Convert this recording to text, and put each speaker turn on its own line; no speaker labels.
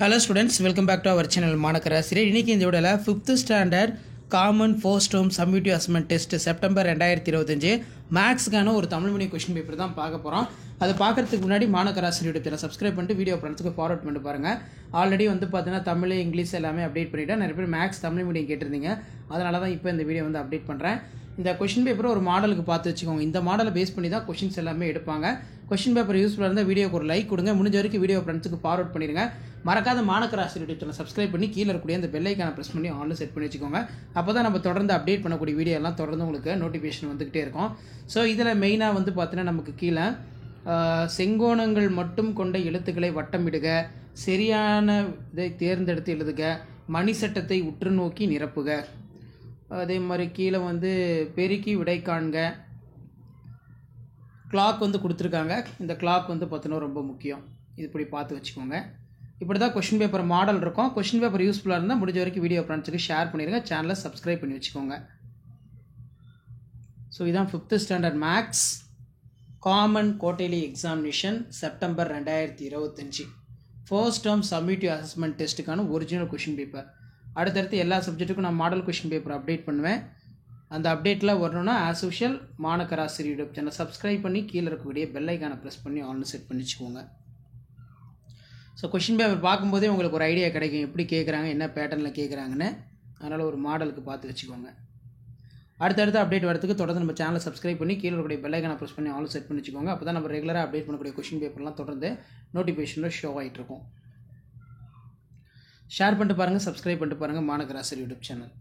Hello students, welcome back to our channel மாணக்கராசிரியர். இன்னைக்கு இந்த வீடியோல 5th standard common first term summative assessment test September 2025 மேக்ஸ்க்கான ஒரு Tamil medium question paper தான் பார்க்க போறோம். அது பார்க்கிறதுக்கு முன்னாடி மாணக்கராசிரியர் யூடியூப் சேனல் சப்ஸ்கிரைப் பண்ணிட்டு வீடியோ ஃப்ரெண்ட்ஸ்க்கு ஃபார்வர்ட் பண்ணிட்டு பாருங்க. ஆல்ரெடி பார்த்தீங்கன்னா தமிழ் இங்கிலீஷ் எல்லாமே அப்டேட் பண்ணிட்டேன். நிறைய பேர் மேக்ஸ் தமிழ் மீடியம் கேட்டிருந்தீங்க. அதனால தான் இப்போ இந்த வீடியோ அப்டேட் பண்றேன். இந்த क्वेश्चन பேப்பர் ஒரு மாடலுக்கு பார்த்து வச்சுக்கோங்க. இந்த மாடலை பேஸ் பண்ணி தான் क्वेश्चंस எல்லாமே எடுப்பாங்க. क्वेश्चन பேப்பர் யூஸ்ஃபுல்லா இருந்தா வீடியோக்கு ஒரு லைக் கொடுங்க. முடிஞ்ச வரைக்கும் வீடியோ ஃப்ரெண்ட்ஸ்க்கு ஃபார்வர்ட் பண்ணிருங்க. மறக்காத மாணக்கராசிரியர் யூடியூப் சேனல் சப்ஸ்கிரைப் பண்ணி கீழ இருக்கக்கூடிய அந்த பெல் ஐகானை பிரஸ் பண்ணி ஆன்ல செட் பண்ணி வச்சுக்கோங்க. அப்பதான் நம்ம தொடர்ந்து அப்டேட் பண்ணக்கூடிய வீடியோ எல்லாம் தொடர்ந்து உங்களுக்கு நோட்டிஃபிகேஷன் வந்துகிட்டே இருக்கும். ஸோ இதில் மெயினாக பார்த்தீங்கன்னா நமக்கு கீழே செங்கோணங்கள் மட்டும் கொண்ட எழுத்துக்களை வட்டமிடுக, சரியான இதை தேர்ந்தெடுத்து எழுதுக, மணி சட்டத்தை உற்று நோக்கி நிரப்புக, அதே மாதிரி கீழே பெருக்கி விடை காண்க, கிளாக் கொடுத்துருக்காங்க. இந்த கிளாக் பார்த்தீங்கன்னா ரொம்ப முக்கியம். இது இப்படி பார்த்து வச்சுக்கோங்க. இப்படி தான் கொஷின் பேப்பர் மாடல் இருக்கும். கொஷின் பேப்பர் யூஸ்ஃபுல்லாக இருந்தால் முடிஞ்ச வரைக்கும் வீடியோ ஃப்ரெண்ட்ஸுக்கு ஷேர் பண்ணிடுங்க. சேனலை சப்ஸ்கிரைப் பண்ணி வச்சுக்கோங்க. ஸோ இதான் 5th standard maths common quarterly examination September 2025 first term summative assessment டெஸ்ட்டுக்கான ஒரிஜினல் கொஷின் பேப்பர். அடுத்தடுத்து எல்லா சப்ஜெக்ட்டுக்கும் நான் மாடல் கொஷின் பேப்பர் அப்டேட் பண்ணுவேன். அந்த அப்டேட்டில் வரணும்னா as usual Manakkarasiriyar YouTube channel subscribe பண்ணி கீழே இருக்கக்கூடிய பெல் ஐகானை ப்ரெஸ் பண்ணி ஆன்ல செட் பண்ணி வச்சுக்கோங்க. ஸோ கொஷின் பேப்பர் பார்க்கும்போதே உங்களுக்கு ஒரு ஐடியா கிடைக்கும், எப்படி கேட்குறாங்க, என்ன பேட்டர்னில் கேட்குறாங்கன்னு. அதனால் ஒரு மாடலுக்கு பார்த்து வச்சுக்கோங்க. அடுத்தடுத்து அப்டேட் வரதுக்கு தொடர்ந்து நம்ம சேனலை சப்ஸ்கிரைப் பண்ணி கீழே இருக்கக்கூடிய பெல் ஐகானை ப்ரெஸ் பண்ணி ஆன்ல செட் பண்ணி வச்சுக்கோங்க. அப்போ தான் நம்ம ரெகுலராக அப்டேட் பண்ணக்கூடிய கொஷின் பேப்பர்லாம் தொடர்ந்து நோட்டிஃபிகேஷனில் ஷோ ஆகிட்டு இருக்கும். ஷேர் பண்ணிட்டு பாருங்கள், சப்ஸ்கிரைப் பண்ணிட்டு பாருங்கள் மாணக்கராசிரியர் யூடியூப் சேனல்.